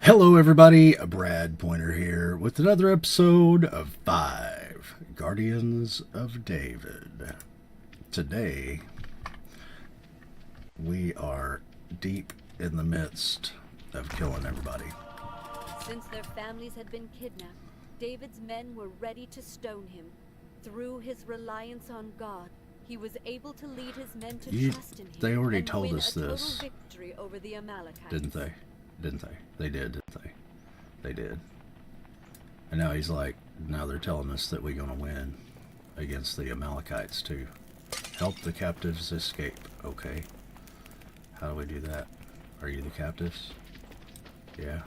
Hello, everybody. Brad Pointer here with another episode of 5 Guardians of David. Today, we are deep in the midst of killing everybody. Since their families had been kidnapped, David's men were ready to stone him. Through his reliance on God, he was able to lead his men to trust in him. They already and told win us a total this, victory over the Amalekites. didn't they? Didn't they? They did, didn't they? They did. And now he's like, now they're telling us that we're going to win against the Amalekites to help the captives escape. Okay. How do we do that? Are you the captives? Yeah.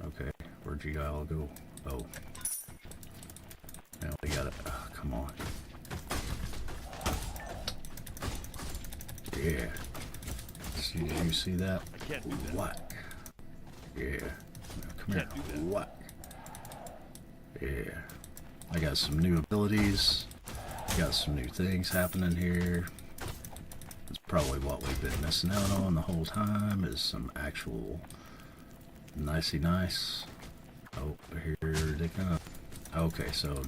Okay. Where'd you all go? Oh. Now we got it. Oh, come on. Yeah. Did you see that? I can't do that. Whack. Yeah. Now, come here. Whack. Yeah. I got some new abilities. Got some new things happening here. That's probably what we've been missing out on the whole time, is some actual nicey nice. Oh, here they come. Okay, so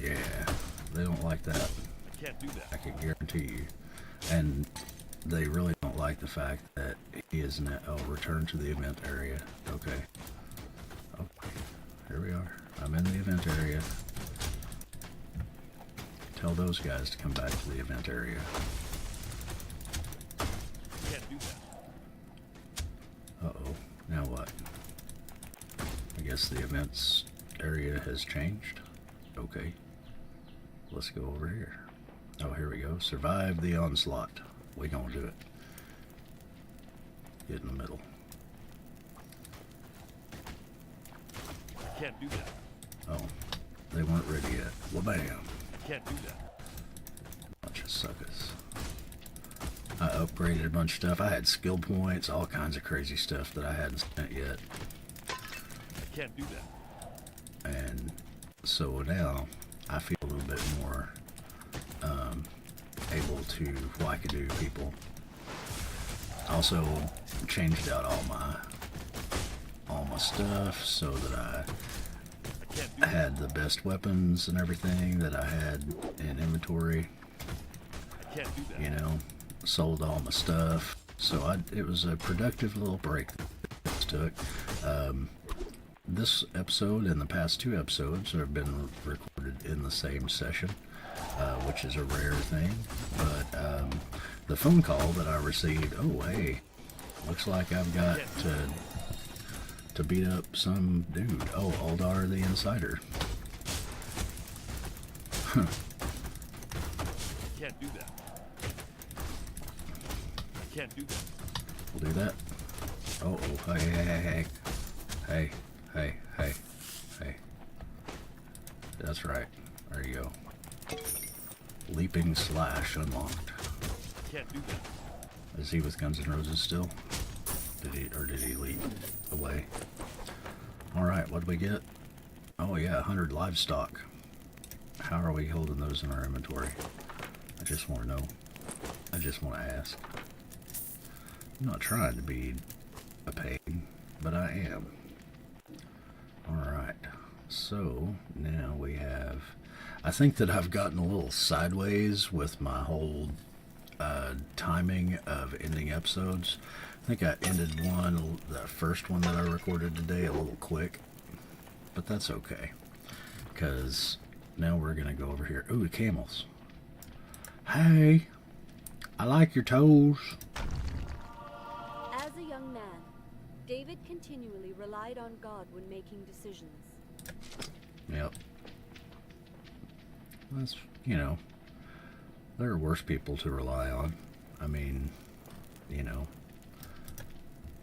yeah, they don't like that. I can't do that. I can guarantee you. And they really don't like the fact that he is now returned to the event area. Okay. Okay. Here we are. I'm in the event area. Tell those guys to come back to the event area. I can't do that. Uh-oh. Now what? I guess the events area has changed. Okay. Let's go over here. Oh, here we go. Survive the onslaught. We gonna do it. Get in the middle. I can't do that. Oh, they weren't ready yet. Well, bam. I can't do that. Bunch of suckers. I upgraded a bunch of stuff. I had skill points, all kinds of crazy stuff that I hadn't spent yet. I can't do that. And so now I feel a little bit more able to wackadoo people. Also changed out all my stuff so that I can't do I had the best weapons and everything that I had in inventory. I can't do that. You know, sold all my stuff. So it was a productive little break that this took. This episode and the past 2 episodes have been recorded in the same session, which is a rare thing. But the phone call that I received, oh hey, looks like I've got to beat up some dude. Oh, Aldar the Insider. Huh. I can't do that. I can't do that. We'll do that. Oh, hey. That's right. There you go. Leaping slash unlocked. I can't do that. Is he with Guns N' Roses still? Did he leap away? Alright, what do we get? Oh yeah, 100 livestock. How are we holding those in our inventory? I just want to know. I just want to ask. I'm not trying to be a pain, but I am. Alright, so now we have... I think that I've gotten a little sideways with my whole timing of ending episodes. I think I ended the first one that I recorded today, a little quick. But that's okay, because now we're going to go over here. Ooh, camels. Hey, I like your toes. As a young man, David continually relied on God when making decisions. Yep. That's, you know, there are worse people to rely on. I mean, you know,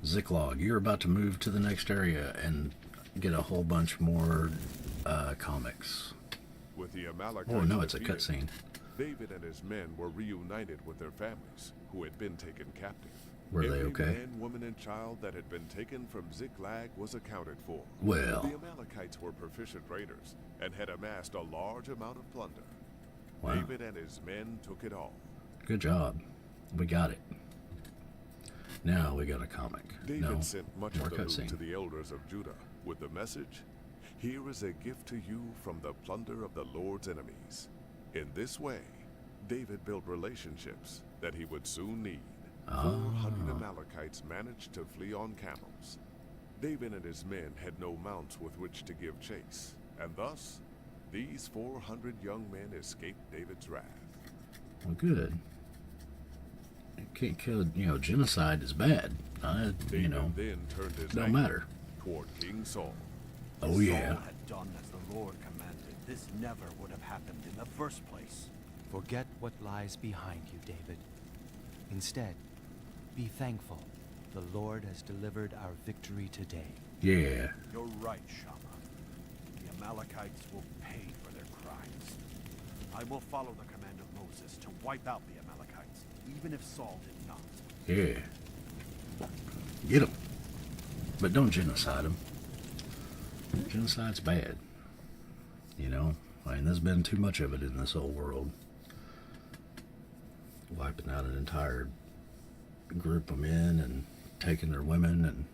Ziklag, you're about to move to the next area and get a whole bunch more comics. With the Amalekites Oh no, it's a defeated, cutscene. David and his men were reunited with their families, who had been taken captive. Were they Every okay? man, woman, and child that had been taken from Ziklag was accounted for. Well. The Amalekites were proficient raiders and had amassed a large amount of plunder. Wow. David and his men took it all. Good job. We got it. Now we got a comic. David No, sent much more of the loot cutscene. to the elders of Judah with the message, "Here is a gift to you from the plunder of the Lord's enemies." In this way, David built relationships that he would soon need. 400 Amalekites managed to flee on camels. David and his men had no mounts with which to give chase, and thus, these 400 young men escaped David's wrath. Well, good. You can't kill, genocide is bad. David then turned his don't anger matter. toward King Saul. Oh, Saul yeah. had done as the Lord commanded. This never would have happened in the first place. Forget what lies behind you, David. Instead, be thankful. The Lord has delivered our victory today. Yeah. You're right, Shammah. The Amalekites will pay for their crimes. I will follow the command of Moses to wipe out the Amalekites, even if Saul did not. Yeah. Get them. But don't genocide them. Genocide's bad. There's been too much of it in this old world. Wiping out an entire group of men and taking their women and,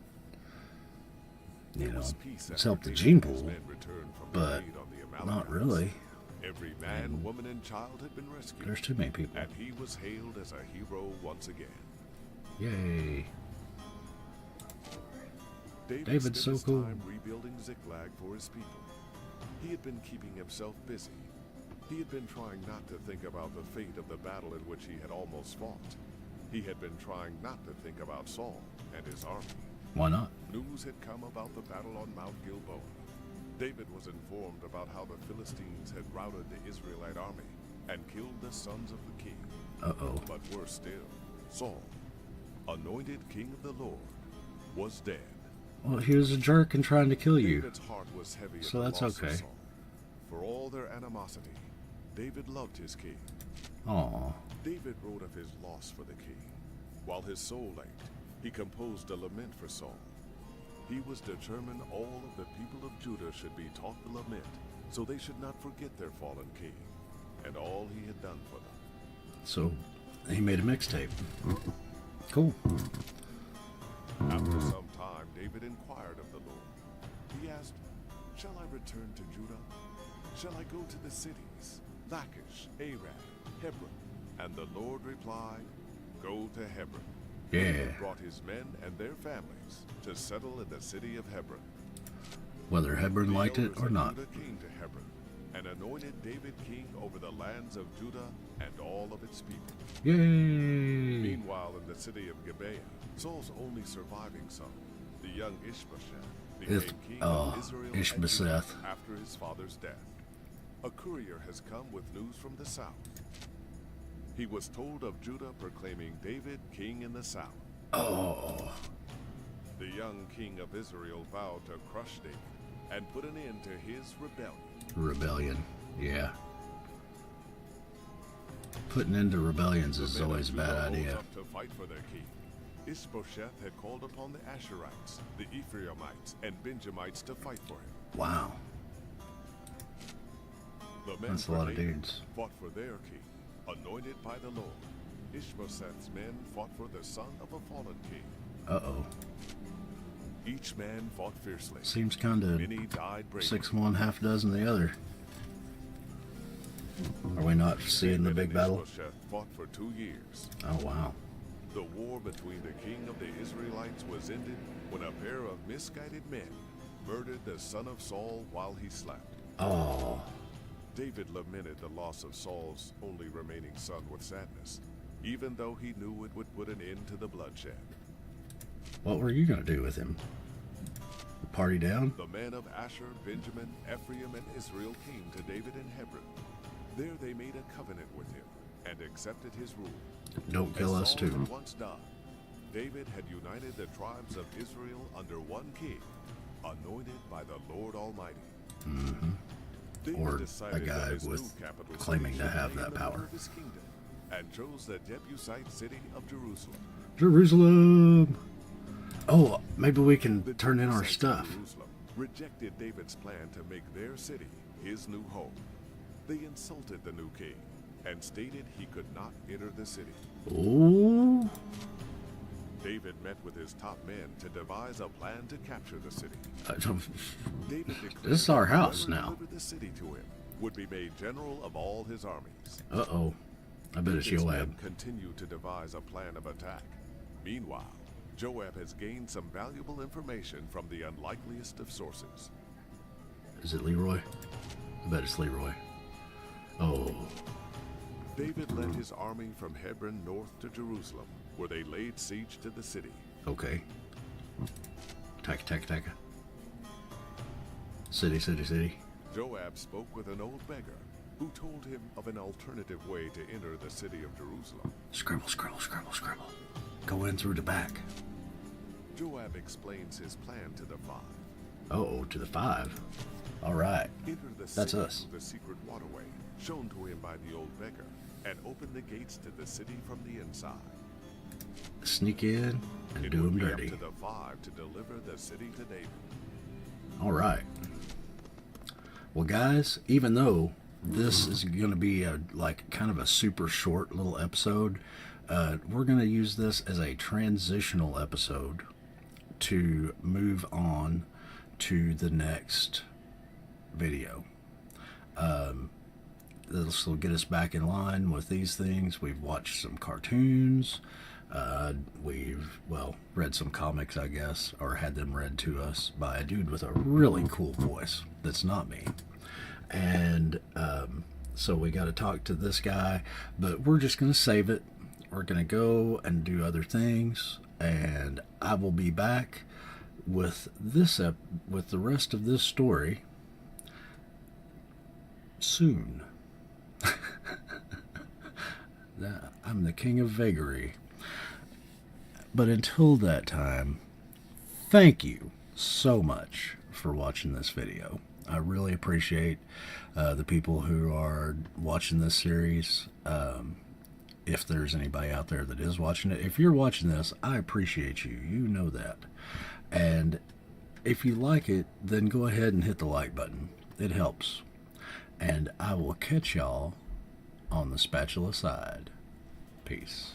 There was peace it's after helped the David gene and his pool, men returned from the but raid on the not Amalekites. really. Every man, woman, and child had been rescued. There's too many people. And he was hailed as a hero once again. Yay. David David's spent so his cool. time rebuilding Ziklag for his people. He had been keeping himself busy. He had been trying not to think about the fate of the battle in which he had almost fought. He had been trying not to think about Saul and his army. Why not? News had come about the battle on Mount Gilboa. David was informed about how the Philistines had routed the Israelite army and killed the sons of the king. Uh-oh. But worse still, Saul, anointed king of the Lord, was dead. Well, he was a jerk and trying to kill you. David's heart was heavy at So the that's loss of okay. Saul. For all their animosity, David loved his king. Aw. David wrote of his loss for the king. While his soul ached, he composed a lament for Saul. He was determined all of the people of Judah should be taught the lament, so they should not forget their fallen king, and all he had done for them. So, he made a mixtape. Cool. After some time, David inquired of the Lord. He asked, "Shall I return to Judah? Shall I go to the cities, Lachish, Arad, Hebron?" And the Lord replied, "Go to Hebron." Yeah. David brought his men and their families to settle in the city of Hebron. Whether Hebron The liked it elders or of not. Judah came to Hebron and anointed David king over the lands of Judah and all of its people. Yay! Meanwhile, in the city of Gibeah, Saul's only surviving son, the young Ishbosheth, became king of Israel and Ishbosheth. Judah after his father's death. A courier has come with news from the south. He was told of Judah proclaiming David king in the south. Oh. The young king of Israel vowed to crush David and put an end to his rebellion. Rebellion. Yeah. Putting into rebellions The is men of always a bad Judah rose idea. up to fight for their king. Ishbosheth had called upon the Asherites, the Ephraimites, and Benjamites to fight for him. Wow. The men That's a for lot of David dudes. fought for their king, anointed by the Lord. Ishbosheth's men fought for the son of a fallen king. Uh-oh. Each man fought fiercely. Seems kind of Many died bravely. 6 one, half dozen the other. Are we not seeing the David big and battle? Ishbosheth fought for 2 years. Oh, wow. The war between the king of the Israelites was ended when a pair of misguided men murdered the son of Saul while he slept. Oh. David lamented the loss of Saul's only remaining son with sadness, even though he knew it would put an end to the bloodshed. What were you going to do with him? Party down? The men of Asher, Benjamin, Ephraim, and Israel came to David in Hebron. There they made a covenant with him and accepted his rule. Don't kill As us Saul too. had once done, David had united the tribes of Israel under one king, anointed by the Lord Almighty. David Or a decided guy that his with new capital claiming city to should have be in that the middle power. of his kingdom, and chose the Jebusite city of Jerusalem. Jerusalem! Oh, maybe we can The turn in our Jebusites of stuff. Jerusalem rejected David's plan to make their city his new home. They insulted the new king and stated he could not enter the city. Oh. David met with his top men to devise a plan to capture the city. David declared This is our that house whoever now. delivered the city to him would be made general of all his armies. Uh-oh. I bet it's David's men Joab. continue to devise a plan of attack. Meanwhile, Joab has gained some valuable information from the unlikeliest of sources. Is it Leroy? I bet it's Leroy. Oh. David led his army from Hebron north to Jerusalem, where they laid siege to the city. Okay. Taka. City. Joab spoke with an old beggar, who told him of an alternative way to enter the city of Jerusalem. Scribble. Go in through the back. Joab explains his plan to the five. Oh, to the 5. All right. Enter the That's city us. through the secret waterway, shown to him by the old beggar, and open the gates to the city from the inside. Sneak in and It do would them be dirty. up to the five to deliver the city to David. All right. Well, guys, even though this is going to be kind of a super short little episode, we're going to use this as a transitional episode to move on to the next video. This will get us back in line with these things. We've watched some cartoons. We've read some comics, I guess, or had them read to us by a dude with a really cool voice that's not me. And so we got to talk to this guy, but we're just going to save it. We're going to go and do other things, and I will be back with with the rest of this story soon. I'm the king of vagary. But until that time, thank you so much for watching this video. I really appreciate the people who are watching this series. If there's anybody out there that is watching it, if you're watching this, I appreciate you. You know that. And if you like it, then go ahead and hit the like button. It helps. And I will catch y'all on the spatula side. Peace.